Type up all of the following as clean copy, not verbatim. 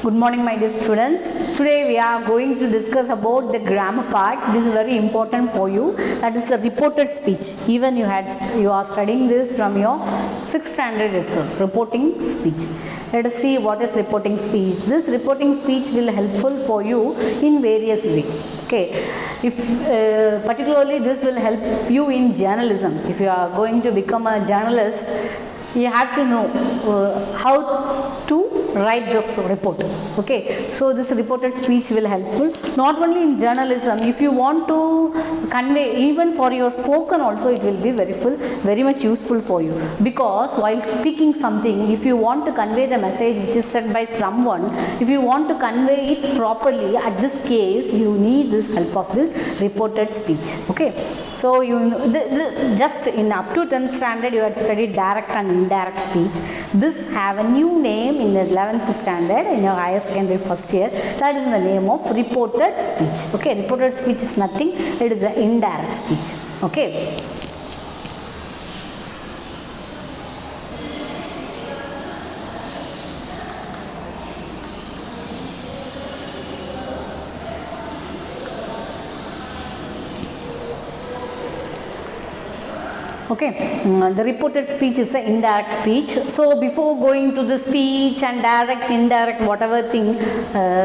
Good morning, my dear students. Today we are going to discuss about the grammar part. This is very important for you. That is the reported speech. Even you are studying this from your 6th standard itself. Reporting speech. Let us see what is reporting speech. This reporting speech will helpful for you in various ways. Okay. If particularly this will help you in journalism. If you are going to become a journalist, you have to know how to write this report. Okay, so this reported speech will helpful not only in journalism. If you want to convey, even for your spoken also, it will be very much useful for you, because while speaking something, if you want to convey the message which is said by someone, if you want to convey it properly, at this case you need this help of this reported speech. Okay, so you just in up to 10th standard you had studied direct and indirect speech. This have a new name in the 11th standard in your higher secondary first year. That is the name of reported speech. Okay, reported speech is nothing, it is the indirect speech. Okay. Okay, the reported speech is the indirect speech. So before going to the speech and direct, indirect, whatever thing,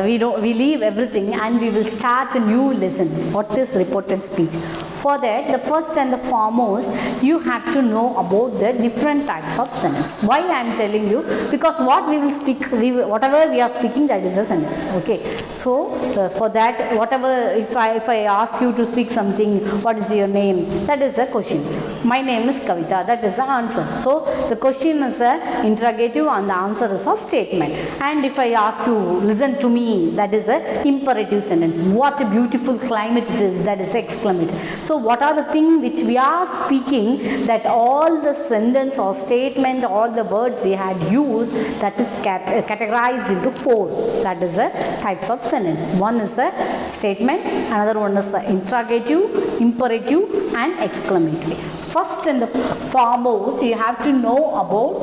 we leave everything and we will start a new lesson. What is reported speech? For that, the first and the foremost, you have to know about the different types of sentence. Why I am telling you? Because what we will speak, whatever we are speaking, that is a sentence. Okay, so for that, whatever, if I ask you to speak something, what is your name? That is a question. My name is Kavita, that is the answer. So the question is a interrogative and the answer is a statement. And if I ask you, listen to me, that is a imperative sentence. What a beautiful climate it is, that is exclamative. So what are the things which we are speaking, that all the sentence or statement, all the words we had used, that is categorized into 4. That is a types of sentence. One is a statement, another one is a interrogative, imperative and exclamatory. First and the foremost, you have to know about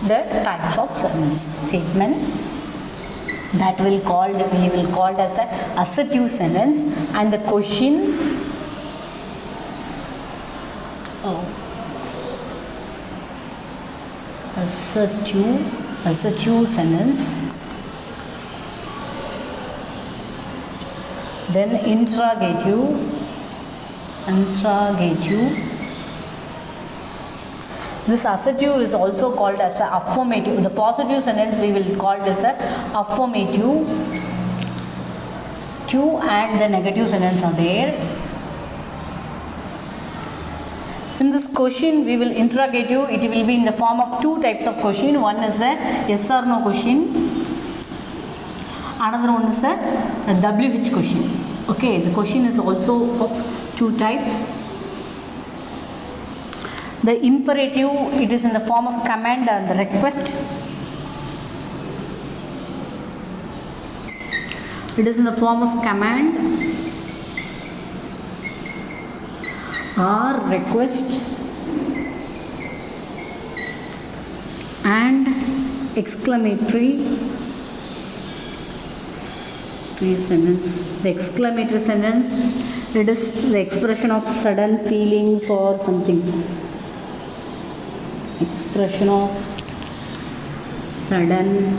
the types of sentence. Statement, that we will call as a assertive sentence, and the question, assertive sentence, then interrogative. This assertive is also called as a affirmative. The positive sentence we will call this a affirmative, and the negative sentence are there. In this question, we will interrogative. It will be in the form of 2 types of question. One is a yes or no question. Another one is a WH question. Okay, the question is also of 2 types. The imperative, it is in the form of command and the request. It is in the form of command or request and exclamatory sentence. The exclamatory sentence, it is the expression of sudden feelings or something. Expression of sudden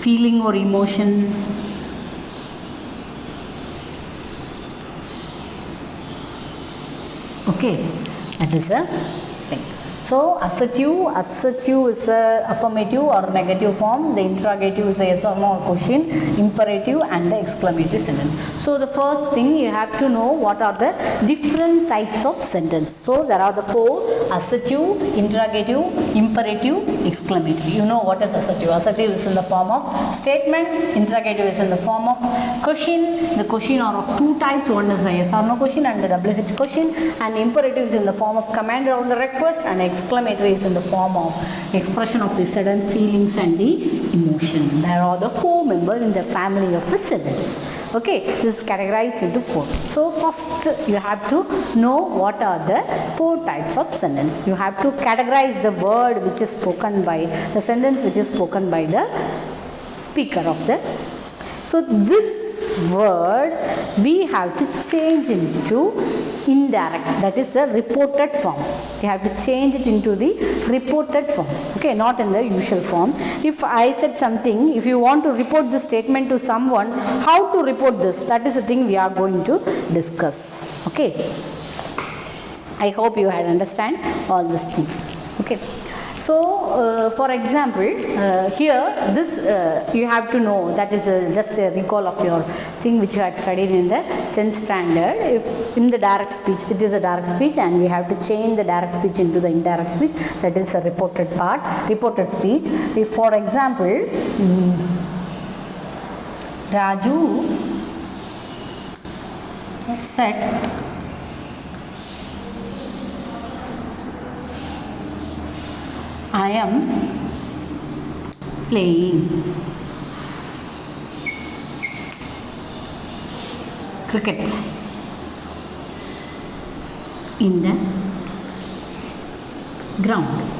feeling or emotion. Okay, that is a thing. So assertive is a affirmative or negative form. The interrogative is a yes or no question, imperative and the exclamatory sentence. So the first thing you have to know what are the different types of sentence. So there are the 4: assertive, interrogative, imperative, exclamatory. You know what is assertive. Assertive is in the form of statement, interrogative is in the form of question. The question are of 2 types. One is a yes or no question and the WH question, and imperative is in the form of command or the request, and exclamatory is in the form of expression of the sudden feelings and the emotion. There are the 4 members in the family of a sentence. Okay, this is categorized into 4. So first you have to know what are the 4 types of sentence. You have to categorize the word which is spoken by the sentence which is spoken by the speaker of the. So this word we have to change into indirect, that is a reported form. You have to change it into the reported form, okay, not in the usual form. If I said something, if you want to report this statement to someone, how to report this, that is the thing we are going to discuss. Okay, I hope you had understand all these things. Okay, so for example, here this you have to know, that is just a recall of your thing which you had studied in the 10th standard. If in the direct speech, it is a direct speech and we have to change the direct speech into the indirect speech, that is a reported part, reported speech. If for example, Raju said I am playing cricket in the ground.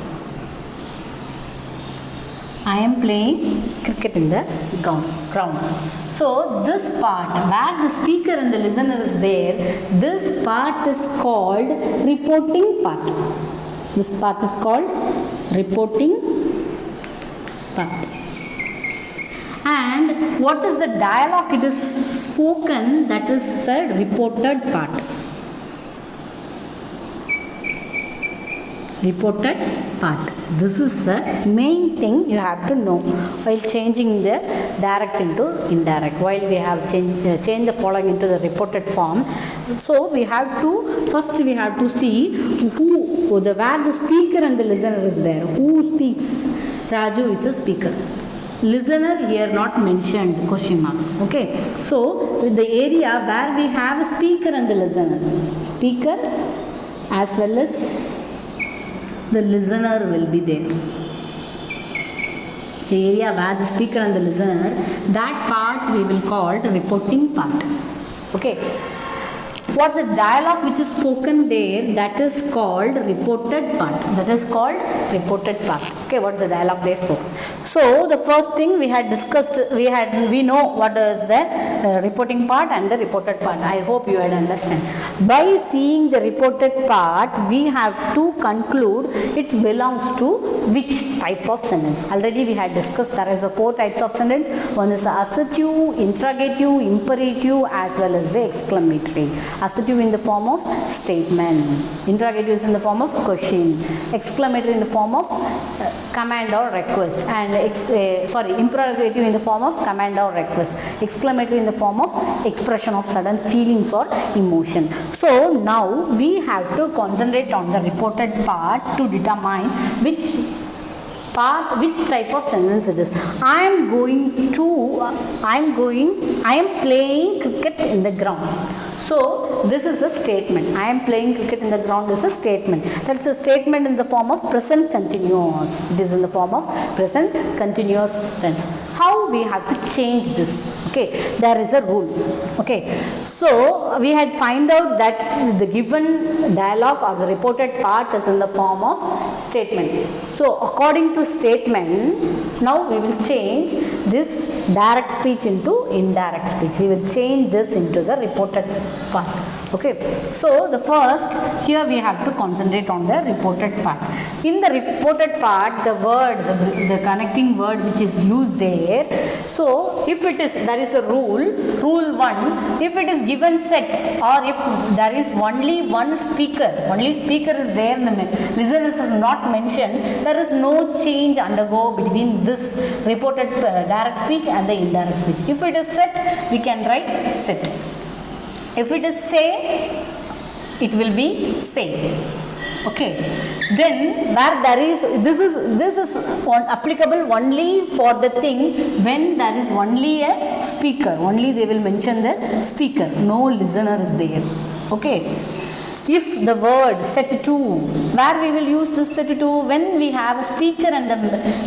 I am playing cricket in the ground. So this part where the speaker and the listener is there, this part is called reporting part. This part is called reporting part. And what is the dialogue? It is spoken, that is a reported part. Reported part. This is the main thing you have to know while changing the direct into indirect. While we have changed the following into the reported form, so we have to first we have to see where the speaker and the listener is there. Who speaks? Raju is a speaker. Listener here not mentioned, question mark. Okay, so with the area where we have a speaker and the listener, speaker as well as the listener will be there. The area where the speaker and the listener, that part we will call the reporting part. Okay. What's the dialogue which is spoken there? That is called reported part. That is called reported part. Okay, what is the dialogue they spoke? So the first thing we had discussed, we know what is the reporting part and the reported part. I hope you had understand. By seeing the reported part, we have to conclude it belongs to which type of sentence. Already we had discussed there is a 4 types of sentence. One is assertive, interrogative, imperative, as well as the exclamatory. Assertive in the form of statement, interrogative is in the form of question, exclamatory in the form of command or request, and interrogative in the form of command or request, exclamatory in the form of expression of sudden feelings or emotion. So now we have to concentrate on the reported part to determine which type of sentence it is. I am playing cricket in the ground. So this is a statement. I am playing cricket in the ground is a statement. That's a statement in the form of present continuous. It is in the form of present continuous tense. How we have to change this? Okay, there is a rule. Okay, so we had find out that the given dialogue or the reported part is in the form of statement. So according to statement, now we will change this direct speech into indirect speech. We will change this into the reported part. Okay, so the first, here we have to concentrate on the reported part. In the reported part, the word, the connecting word which is used there. So if it is, there is a rule 1, if it is given set or if there is only one speaker, only speaker is there and the listeners is not mentioned, there is no change undergo between this reported direct speech and the indirect speech. If it is set, we can write set. If it is say, it will be say. Okay. Then where there is, this is applicable only for the thing when there is only a speaker. Only they will mention the speaker. No listener is there. Okay. If the word set to, where we will use this set to? When we have a speaker and the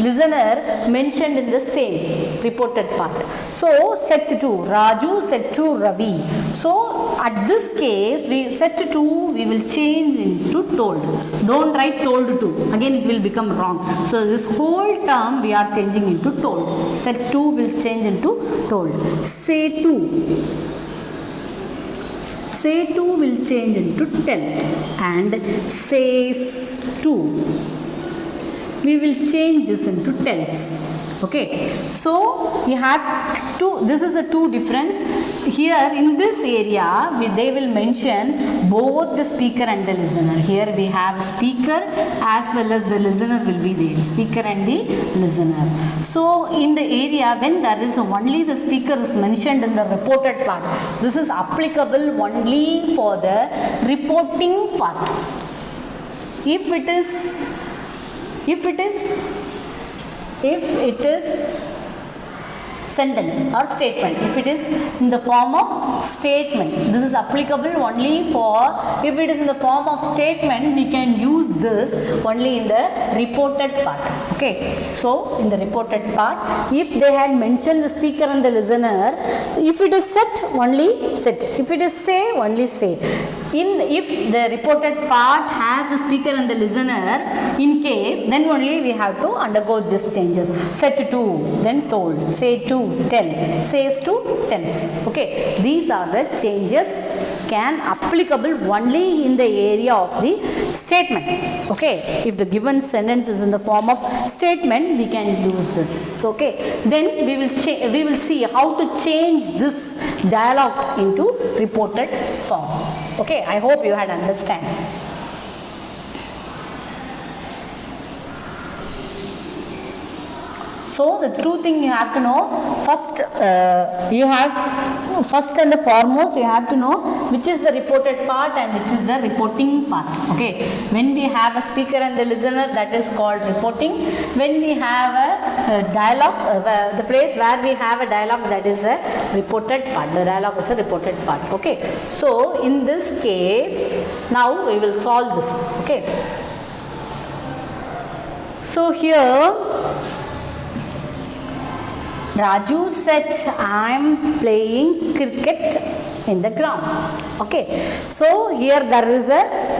listener mentioned in the same reported part. So set to, Raju said to Ravi. So at this case, we set to, we will change into told. Don't write told to, again it will become wrong. So this whole term we are changing into told. Set to will change into told. Say to. Say to will change into tell, and says to, we will change this into tells. Okay, so you have to, this is a two difference here. In this area they will mention both the speaker and the listener. Here we have speaker as well as the listener will be there, speaker and the listener. So in the area when there is only the speaker is mentioned in the reported part, this is applicable only for the reporting part. If it is sentence or statement, if it is in the form of statement, this is applicable only for, if it is in the form of statement, we can use this only in the reported part. Okay, so in the reported part, if they had mentioned the speaker and the listener, if it is set, only set. If it is say, only say. If the reported part has the speaker and the listener, in case, then only we have to undergo these changes. Set to, then told, say to, tell, says to, tells. Okay, these are the changes can applicable only in the area of the statement. Okay, if the given sentence is in the form of statement, we can use this. So okay, then we will see how to change this dialogue into reported form. Okay, I hope you had understand. So the two thing you have to know, first first and the foremost you have to know which is the reported part and which is the reporting part. Okay, when we have a speaker and the listener, that is called reporting. When we have a dialogue, the place where we have a dialogue, that is a reported part. The dialogue is a reported part. Okay, so in this case, now we will solve this. Okay, so here Raju said, I am playing cricket in the ground. Okay, so here there is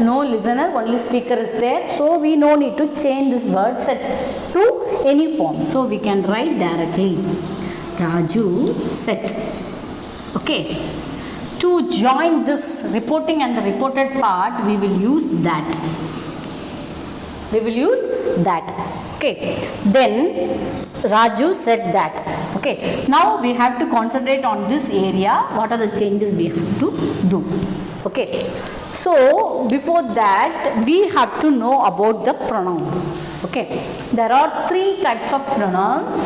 no listener, only speaker is there. So we no need to change this word set to any form. So we can write directly Raju said. Okay, to join this reporting and the reported part, we will use that. We will use that. Okay, then Raju said that. Okay, now we have to concentrate on this area. What are the changes we have to do? Okay, so before that we have to know about the pronoun. Okay, there are three types of pronoun.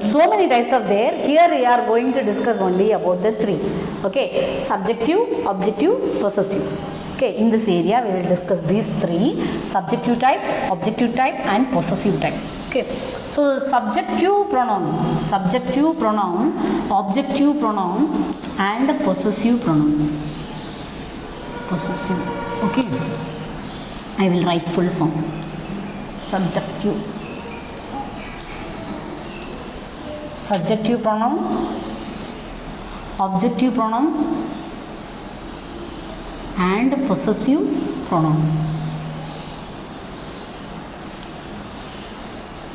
So many types of there. Here we are going to discuss only about the three. Okay, subjective, objective, possessive. Okay, in this area we will discuss these three: subjective type, objective type and possessive type. Okay, so subjective pronoun, objective pronoun and possessive pronoun. Possessive. Okay, I will write full form. Subjective pronoun, objective pronoun and possessive pronoun.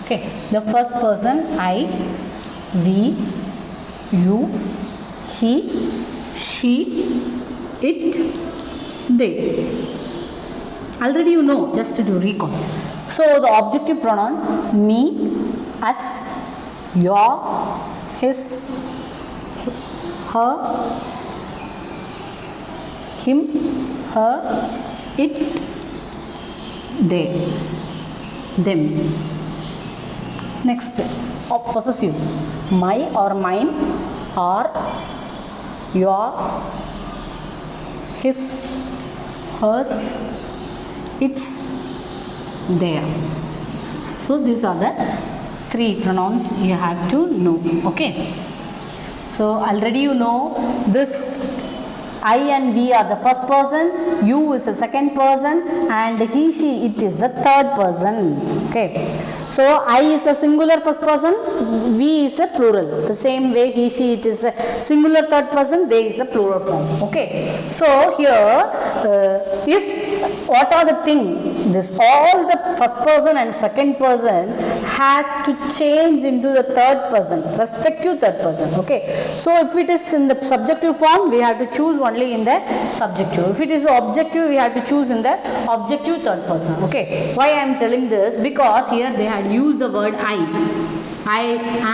Okay, the first person, I, we, you, he, she, it, they. Already you know, just to recall. So the objective pronoun, me, us, your, his, her, him, her, it, they, them. Next, possessive, my or mine, or your, his, hers, its, their. So these are the three pronouns you have to know. Okay, so already you know this I and we are the first person, you is the second person, and he, she, it is the third person. Okay. So I is a singular first person, we is a plural. The same way he, she, it is a singular third person, they is a plural form. Okay. So here, if what are the thing? This all the first person and second person has to change into the third person, respective third person. Okay. So if it is in the subjective form, we have to choose only in the subjective. If it is objective, we have to choose in the objective third person. Okay. Why I am telling this? Because here they had used the word I. I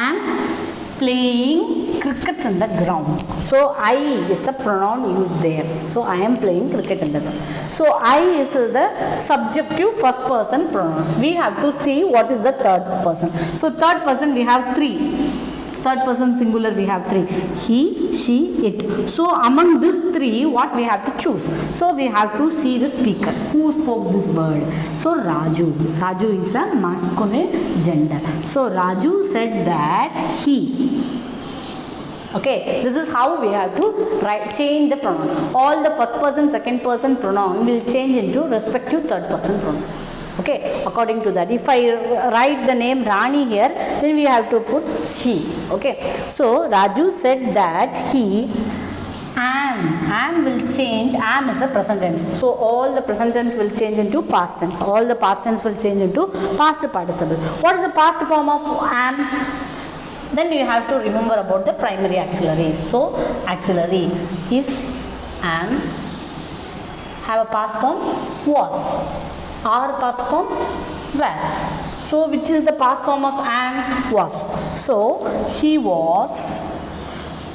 am playing cricket in the ground. So I is a pronoun used there. So I am playing cricket in the ground. So I is the subjective first person pronoun. We have to see what is the third person. So third person we have three. Third person singular we have three. He, she, it. So among these three, what we have to choose? So we have to see the speaker. Who spoke this word? So Raju. Raju is a masculine gender. So Raju said that he. Okay, this is how we have to change the pronoun. All the first person, second person pronoun will change into respective third person pronoun. Okay, according to that, if I write the name Rani here, then we have to put she. Okay, so Raju said that he, am will change, am is a present tense. So all the present tense will change into past tense. All the past tense will change into past participle. What is the past form of am? Then you have to remember about the primary auxiliary. So auxiliary is, am, have a past form was. Or past form were. So which is the past form of am? Was. So he was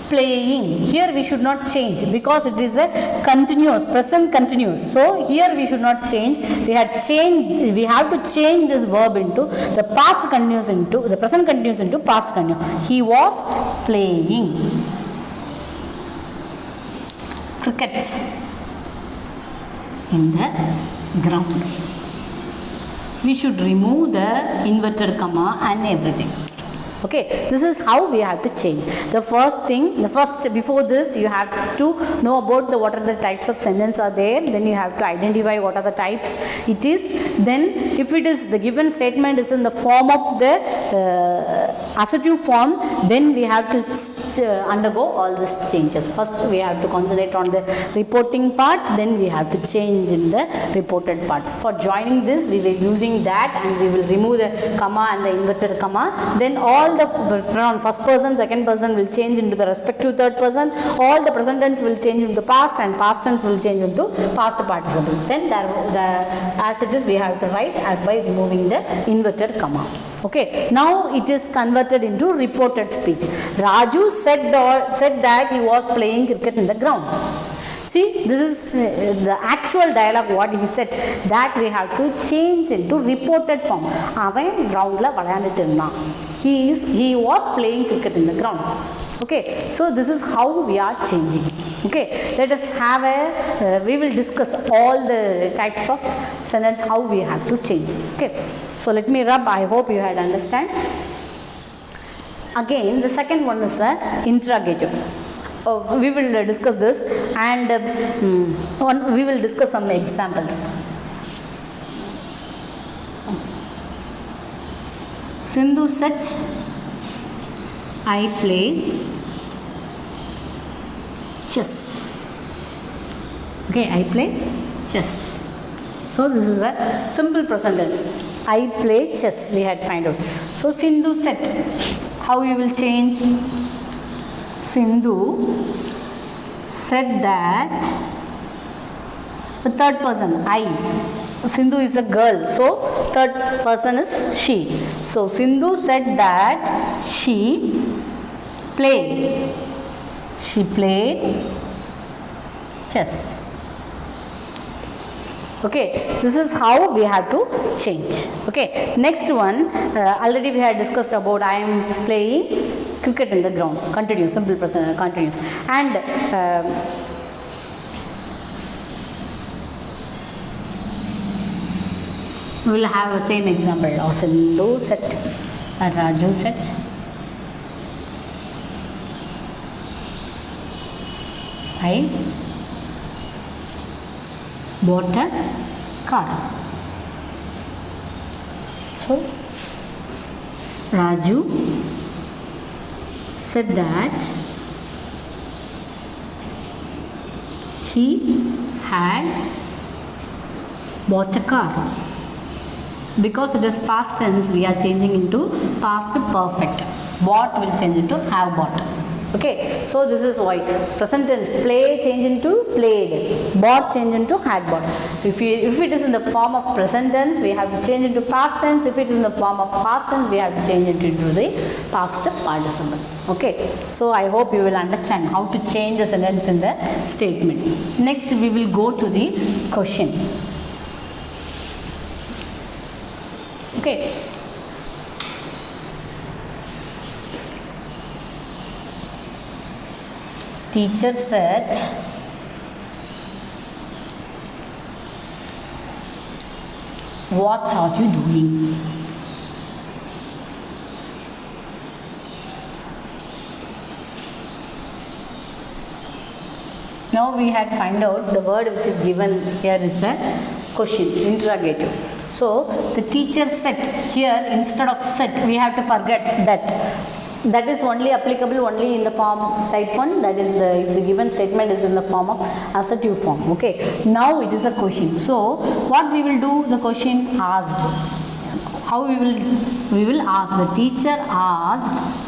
playing. Here we should not change because it is a continuous, present continuous. So here we should not change. We have to change this verb into the past continuous into the present continuous into past continuous. He was playing cricket in the ground. We should remove the inverted comma and everything. Okay, this is how we have to change. The first thing, before this, you have to know about what are the types of sentence are there. Then you have to identify what are the types it is. Then if it is the given statement is in the form of the assertive form, then we have to undergo all these changes. First we have to concentrate on the reporting part, then we have to change in the reported part. For joining this, we were using that and we will remove the comma and the inverted comma. Then all the pronoun first person, second person will change into the respective third person. All the present tense will change into past and past tense will change into past participle. Then as it is, we have to write by removing the inverted comma. Okay, now it is converted into reported speech. Raju said that he was playing cricket in the ground. See, this is the actual dialogue what he said, that we have to change into reported form. He was playing cricket in the ground. Okay, so this is how we are changing. Okay, let us have we will discuss all the types of sentence, how we have to change. Okay, so let me rub, I hope you had understand. Again, the second one is interrogative. We will discuss this and we will discuss some examples. Sindhu said, I play chess. Okay, I play chess. So this is a simple present tense. I play chess, we had find out. So Sindhu said, how you will change? Sindhu said that, the third person, I. Sindhu is a girl, so third person is she. So Sindhu said that she played chess. Okay, this is how we have to change. Okay, next one, already we had discussed about I am playing cricket in the ground. Continuous, simple present, continuous. And we will have the same example. Sindhu said, Raju said, I bought a car. So Raju said that he had bought a car. Because it is past tense, we are changing into past perfect. Bought will change into have bought. Okay, so this is why present tense, play change into played, bought change into had bought. If it is in the form of present tense, we have to change into past tense. If it is in the form of past tense, we have to change it into the past participle. Okay, so I hope you will understand how to change the sentence in the statement. Next, we will go to the question. Okay. Teacher said, what are you doing? Now we had find out the word which is given here is a question, interrogative. So the teacher said, here instead of said we have to forget that is only applicable only in the form type 1, that is if the given statement is in the form of assertive form. Okay, now it is a question. So what we will do, the question asked, how we will ask, the teacher asked,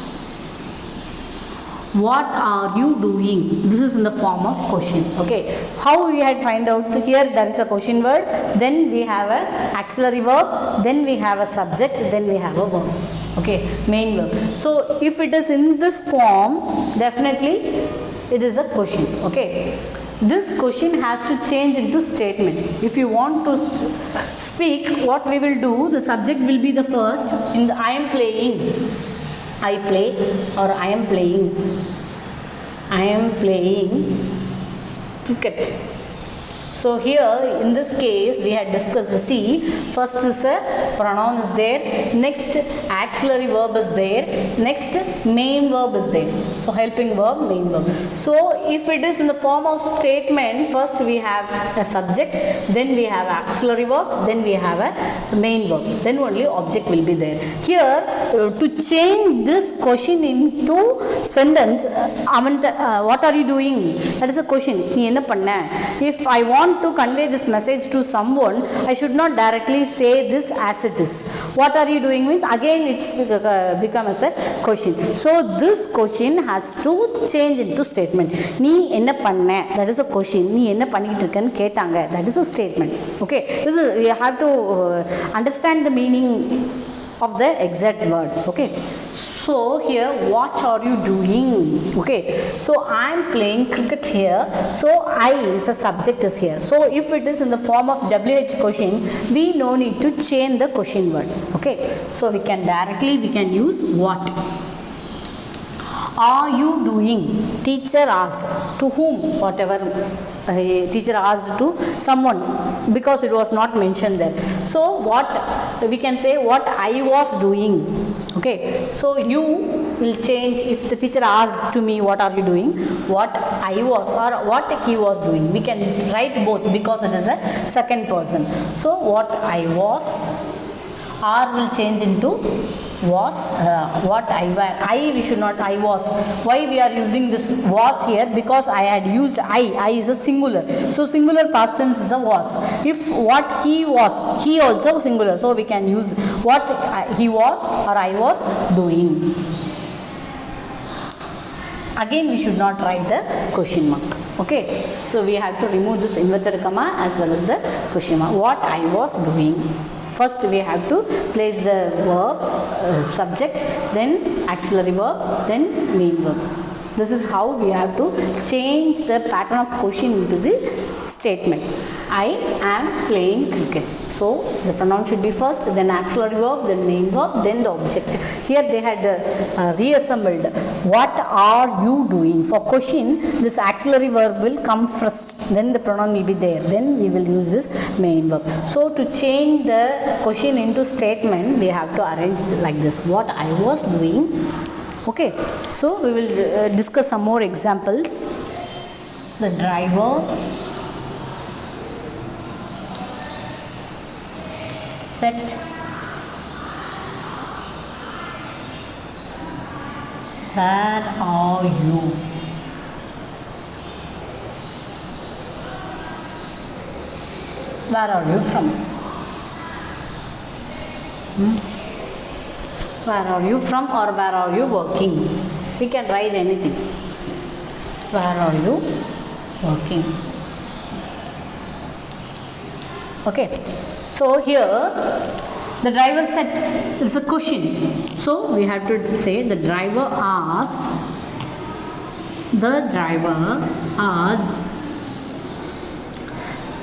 what are you doing? This is in the form of question. Okay, how we had find out, here there is a question word, then we have a auxiliary verb, then we have a subject, then we have a verb. Okay, main verb. So if it is in this form, definitely it is a question. Okay, this question has to change into statement. If you want to speak, what we will do, the subject will be the first. In the I am playing, I play, or I am playing cricket. So here in this case we had discussed, see, first is a pronoun is there, next auxiliary verb is there, next main verb is there. So helping verb, main verb. So if it is in the form of statement, first we have a subject, then we have auxiliary verb, then we have a main verb, then only object will be there. Here to change this question into sentence, what are you doing? That is a question. If I want to convey this message to someone, I should not directly say this as it is. What are you doing means again it's become as a question. So this question has to change into statement. Nee enna panna, that is a question. Nee enna pannittu irukkan ketanga, that is a statement. Okay, this is, we have to understand the meaning of the exact word. Okay, so here what are you doing? Okay, so I am playing cricket here, so I is a subject is here. So if it is in the form of WH question, we no need to change the question word. Okay, so we can use what. Are you doing? Teacher asked. To whom? Whatever teacher asked to someone, because it was not mentioned there. So what we can say, what I was doing. Okay, so you will change if the teacher asked to me what are you doing, what I was or what he was doing. We can write both because it is a second person. So what I was, R will change into was, what I we should not, I was. Why we are using this was here? Because I had used I is a singular. So singular past tense is a was. If what he was, he also singular. So we can use what he was or I was doing. Again we should not write the question mark. Okay, so we have to remove this inverted comma as well as the question mark. What I was doing. First we have to place the verb, subject, then auxiliary verb, then main verb. This is how we have to change the pattern of question into the statement. I am playing cricket. So the pronoun should be first, then auxiliary verb, then main verb, then the object. Here they had reassembled. What are you doing? For question, this auxiliary verb will come first, then the pronoun will be there, then we will use this main verb. So to change the question into statement, we have to arrange like this. What I was doing. Okay, so we will discuss some more examples. The driver set where are you? Where are you from? Where are you from or where are you working? We can write anything. Where are you working? Okay. So here the driver said it's a question. So we have to say the driver asked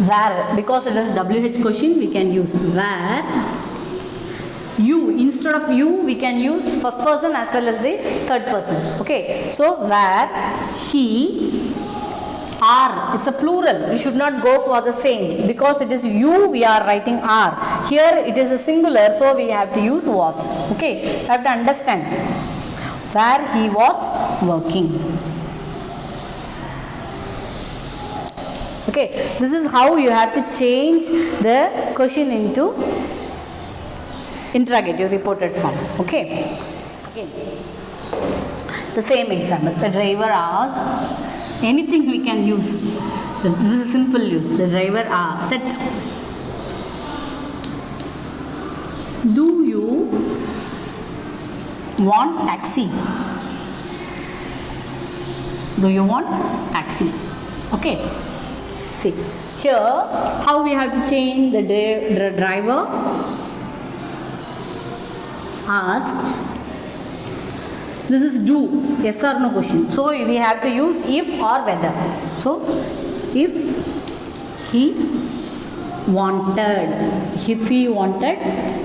where, because it is WH question, we can use where you. Instead of you, we can use first person as well as the third person. Okay, so where he are is a plural. We should not go for the same, because it is you, we are writing are. Here it is a singular, so we have to use was. Okay, you have to understand where he was working. Okay, this is how you have to change the question into interrogative reported form. Okay, again the same example. The driver asked, anything we can use. This is simple use. The driver said, do you want taxi? Do you want taxi? Okay. See, here how we have to change the driver asked. This is do, yes or no question. So we have to use if or whether. So if he wanted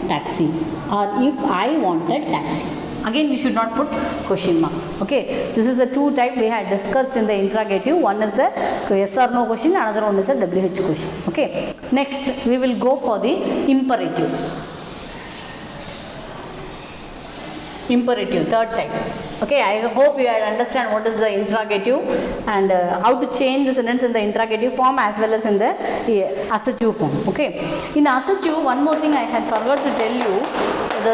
taxi, or if I wanted taxi. Again we should not put question mark. Okay, this is the two type we had discussed in the interrogative. One is a yes or no question, another one is a WH question. Okay, next we will go for the imperative. Imperative, third type. Okay, I hope you understand what is the interrogative and how to change the sentence in the interrogative form as well as in the assertive form. Okay, in assertive, one more thing I had forgot to tell you.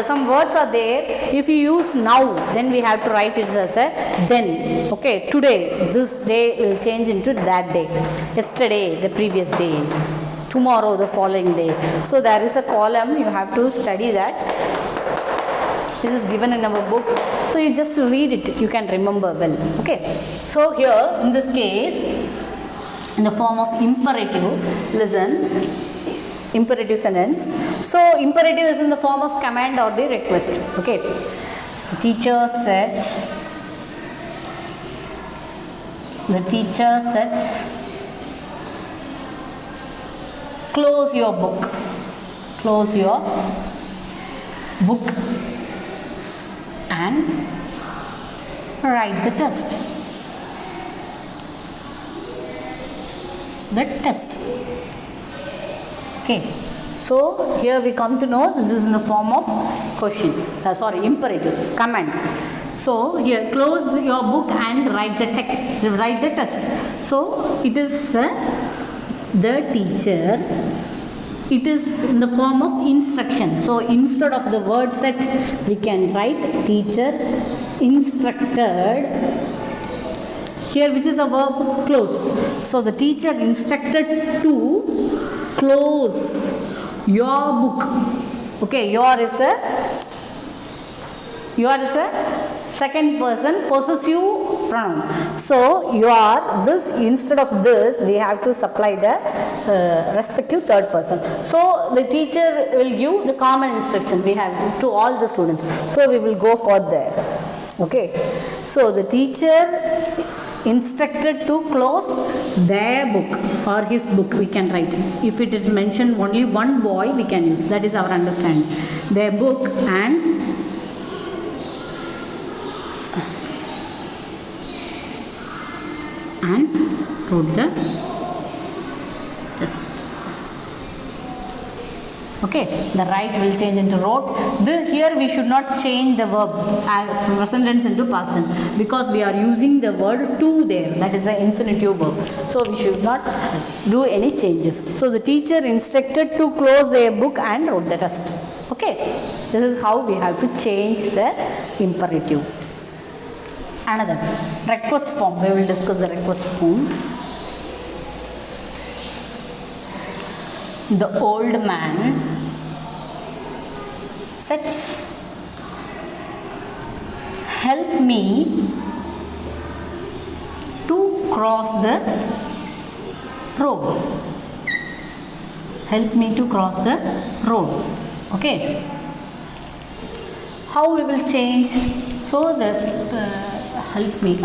Some words are there. If you use now, then we have to write it as a then. Okay, today, this day will change into that day. Yesterday, the previous day. Tomorrow, the following day. So there is a column, you have to study that. This is given in our book, so you just read it, you can remember well. Okay, so here in this case, in the form of imperative, listen, imperative sentence. So imperative is in the form of command or the request. Okay, the teacher said, close your book, and write the test. Okay, so here we come to know this is in the form of question, imperative, command. So here, close your book and write the test. So it is the teacher. It is in the form of instruction. So instead of the word set, we can write teacher instructed. Here, which is the verb close. So the teacher instructed to close your book. Okay, your is a second person possessive pronoun. So this, instead of this, we have to supply the respective third person. So the teacher will give the common instruction we have to all the students. So we will go for there. Okay, so the teacher instructed to close their book or his book, we can write. If it is mentioned only one boy, we can use, that is our understanding, their book, and wrote the test. Okay, the right will change into wrote. Here we should not change the verb present tense into past tense because we are using the word to there, that is an infinitive verb. So we should not do any changes. So the teacher instructed to close their book and wrote the test. Okay, this is how we have to change the imperative. Another request form, we will discuss the request form. The old man said, help me to cross the road. Help me to cross the road. Okay. How we will change? So that help me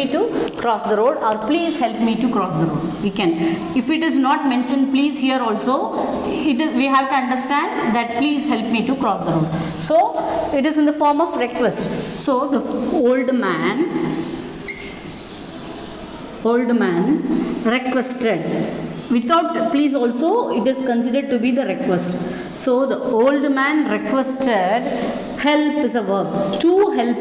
to cross the road, or please help me to cross the road. We can, if it is not mentioned please here also, we have to understand that please help me to cross the road. So it is in the form of request. So the old man requested. Without please also it is considered to be the request. So the old man requested, help is a verb, to help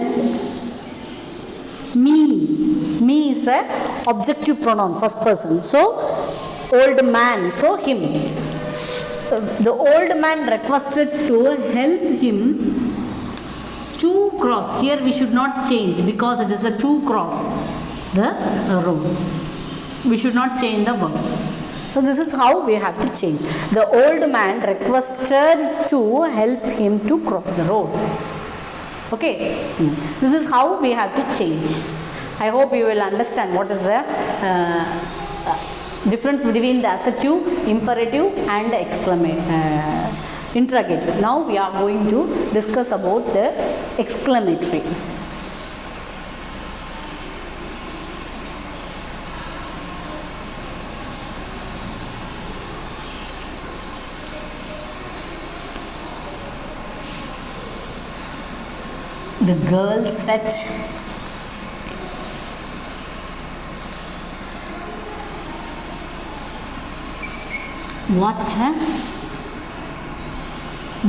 me is a objective pronoun, first person. So old man, so him. The old man requested to help him to cross. Here we should not change because it is a to cross the road. We should not change the verb. So this is how we have to change. The old man requested to help him to cross the road. Okay, this is how we have to change. I hope you will understand what is the difference between the assertive, imperative and interrogative. Now we are going to discuss about the exclamatory. The girl said, what a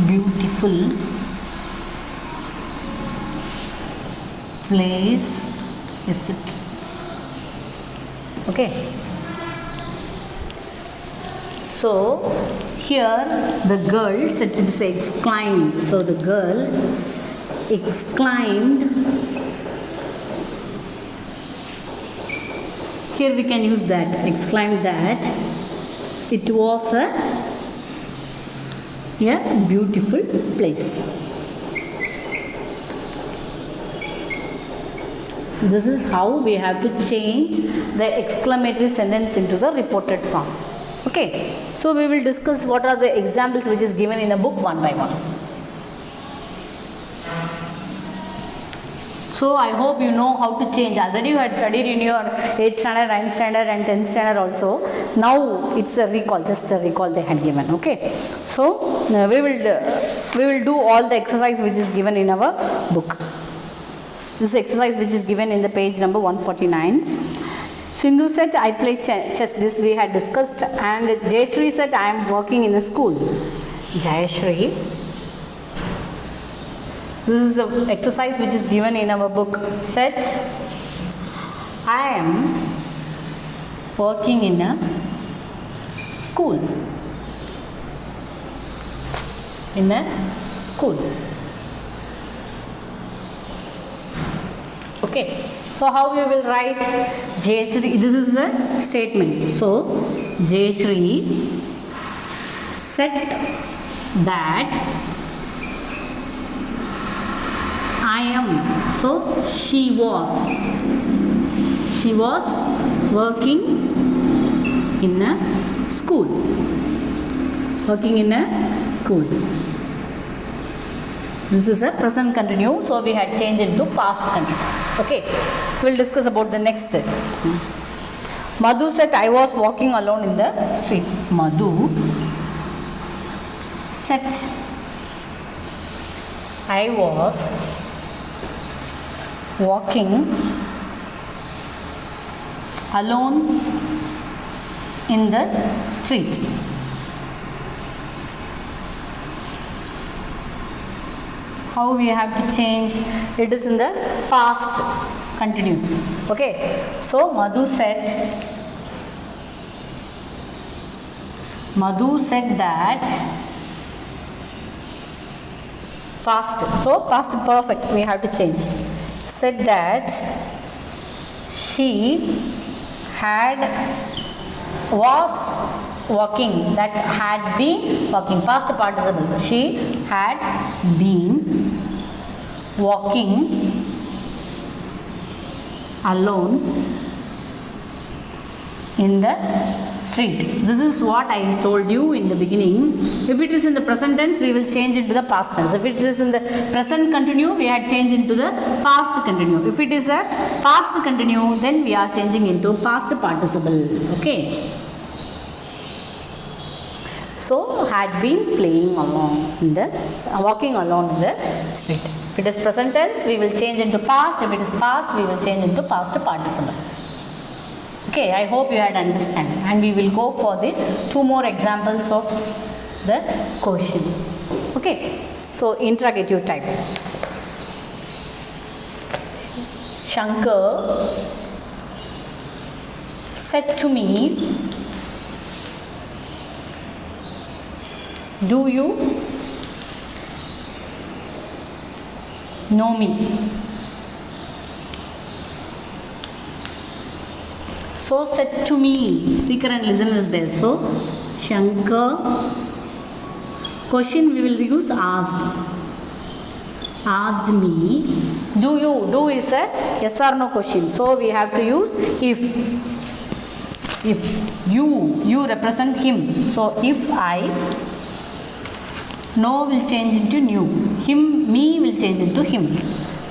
beautiful place is it. Okay. So here the girl said, it is exclaimed. So the girl exclaimed. Here we can use that, exclaimed that it was a beautiful place. This is how we have to change the exclamatory sentence into the reported form. Okay, so we will discuss what are the examples which is given in the book one by one. So I hope you know how to change. Already you had studied in your 8th standard, 9th standard and 10th standard also. Now it's a recall, just a recall they had given. Okay. So we will do all the exercise which is given in our book. This exercise which is given in the page number 149. Sindhu said, I play chess. This we had discussed. And Jayashree said, I am working in a school. Jayashree. This is the exercise which is given in our book. Said, I am working in a school. In a school. Okay. So how we will write Jayashree? This is a statement. So Jayashree said that I am. So she was working in a school. Working in a school. This is a present continuous, so we had changed it to past continuous. Okay, we will discuss about the next. Madhu said, I was walking alone in the street. Madhu said, I was walking alone in the street. how we have to change? It is in the past continuous. Okay, so Madhu said that past, so past perfect we have to change. Said that she was walking, that had been walking, past participle. She had been walking alone in the street. This is what I told you in the beginning. If it is in the present tense, we will change into the past tense. If it is in the present continue, we had changed into the past continue. If it is a past continue, then we are changing into past participle. Okay. So, had been playing along in the, walking along the street. If it is present tense, we will change into past. If it is past, we will change into past participle. Okay, I hope you had understand. And we will go for the 2 more examples of the question. Okay, so interrogative type. Shankar said to me, do you know me? So said to me, speaker and listener is there. So Shankar, question we will use asked. Asked me, do you? Do is a yes or no question. So we have to use if. If you represent him. So if I, no will change into new. Him, me will change into him.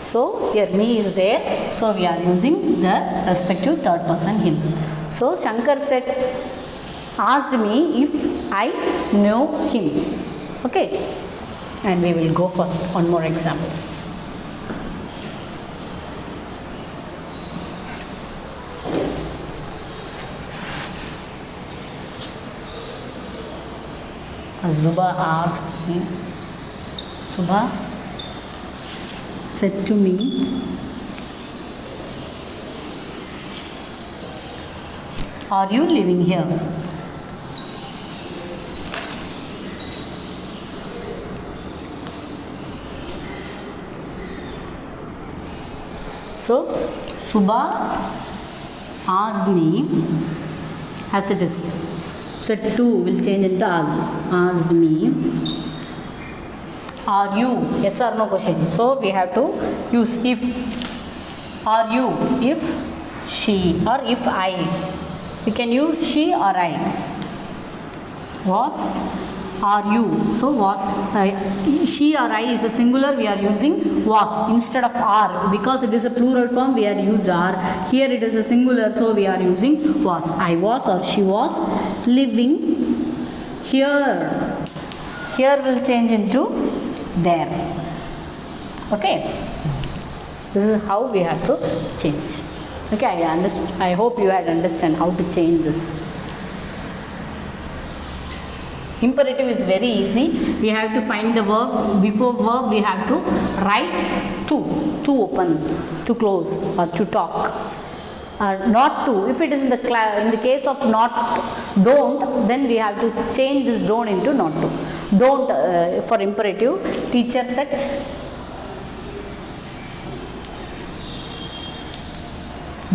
So here me is there. So we are using the respective third person him. So Shankar said, asked me if I know him. Okay. And we will go for 1 more examples. Zuba asked me. Zuba said to me, are you living here? So, Subha asked me as it is. Said to will change into asked. Asked me, are you? Yes or no question. So we have to use if. Are you? If she or if I. We can use she or I. Was. Are you? So was. She or I is a singular. We are using was instead of are. Because it is a plural form, we are used are. Here it is a singular, so we are using was. I was or she was living here. Here will change into there. Okay. This is how we have to change. Okay, I hope you had understand how to change this. Imperative is very easy. We have to find the verb. Before verb, we have to write to open, to close, or to talk. Not to. If it is in the case of not, don't, then we have to change this don't into not to. Don't for imperative. Teacher said,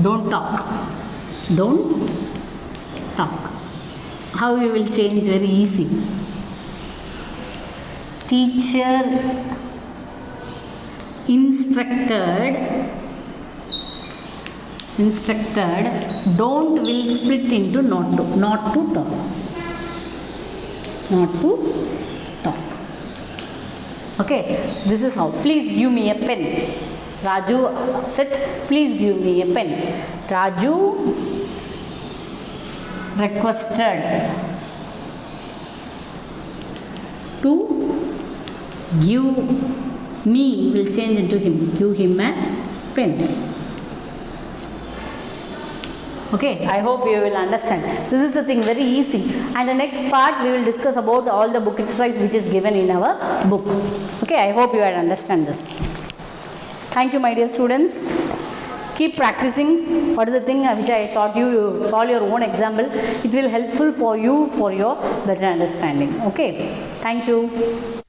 don't talk. Don't talk. How we will change? Very easy. Teacher instructed, don't will split into not to talk. Not to talk. Okay, this is how. Please give me a pen. Raju said, please give me a pen. Raju requested to give me will change into him. Give him a pen. Okay, I hope you will understand. This is the thing, very easy. And the next part we will discuss about all the book exercise which is given in our book. Okay, I hope you will understand this. Thank you, my dear students. Keep practicing. What is the thing which I taught you? You solve your own example. It will helpful for you for your better understanding. Okay, thank you.